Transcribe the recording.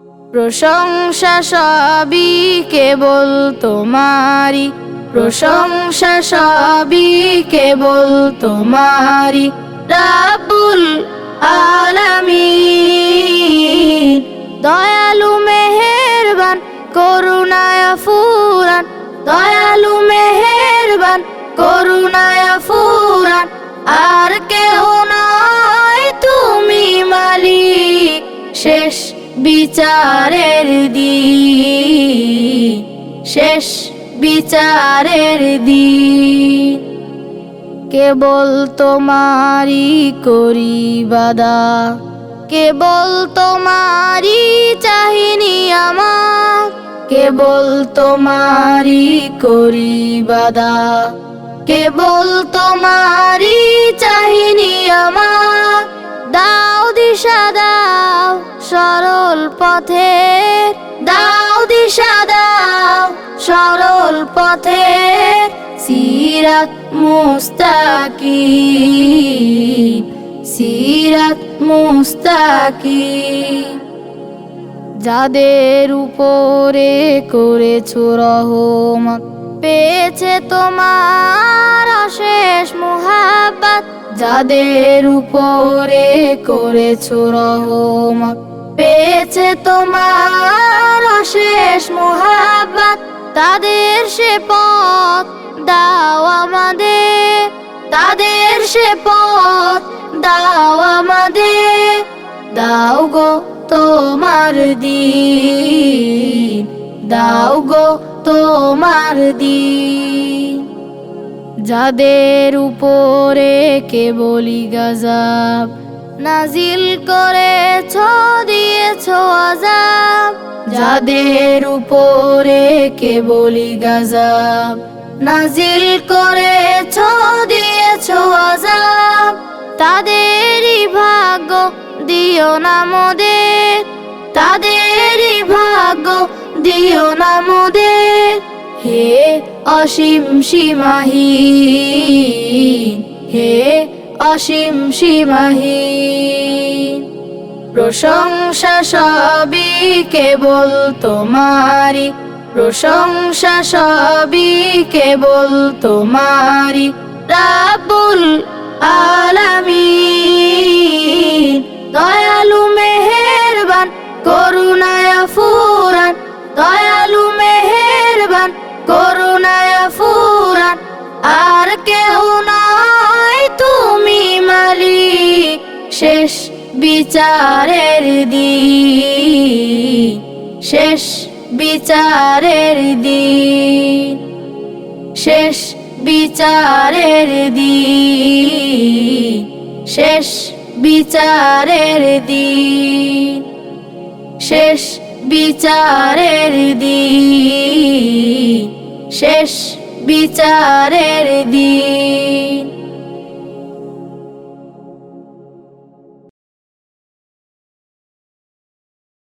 প্রশংসা সবই কেবল তোমারি, প্রশংসা সবই কেবল তোমারি, রাব্বুল আলামিন। দয়ালু মেহেরবান করুণায় ফুরান, দয়ালু মেহেরবান করুণায় ফুরান, আর কেহ নয় তুমি মালিক শেষ বিচারের দিন, শেষ বিচারের দিন। কেবল তোমারি করি বাদা, কেবল তোমারি চাহিনি আমার, কেবল তোমারি করি বাদা, কেবল তোমারি চাহিনি আমার। দাও দিশা দাও সরল পথে, দাও দিশা দাও সরল পথে, সিরাত মুস্তাকিম, সিরাত মুস্তাকিম। যাদের উপরে করেছো রহমত, পেয়েছে তোমার অশেষ মুহাব্বত, যাদের উপরে করেছো রহমত, পেয়েছে তোমার অশেষ মুহাব্বত, তাদের সে পথ দাও আমাদের, তাদের সে পথ দাও আমাদের। দাও গো তোমার দিন, দাও গো তোমার দিন। যাদের উপরে কেবলি গজব নাজিল করেছ, দিয়েছ আযাব, যাদের উপরে কেবলি গজব নাজিল করেছ, দিয়েছ আযাব, তাদেরই ভাগ্য দিও না মোদের, তাদেরই ভাগ্য দিও না মোদের। হে অসীম সীমাহীন, হে অসীম সীমাহীন। প্রশংসা সবই কেবল তোমারি, প্রশংসা সবই কেবল তোমারি, রাব্বুল আলামিন। দয়ালু মেহেরবান করুণায় ফুরান, দয়ালু মেহেরবান করুণায় ফুরান, আর কেহ নয় তুমি মালিক শেষ বিচারের দিন, শেষ বিচারের দিন, শেষ বিচারের দিন, শেষ বিচারের দিন, শেষ বিচারের দিন, শেষ বিচারের দিন।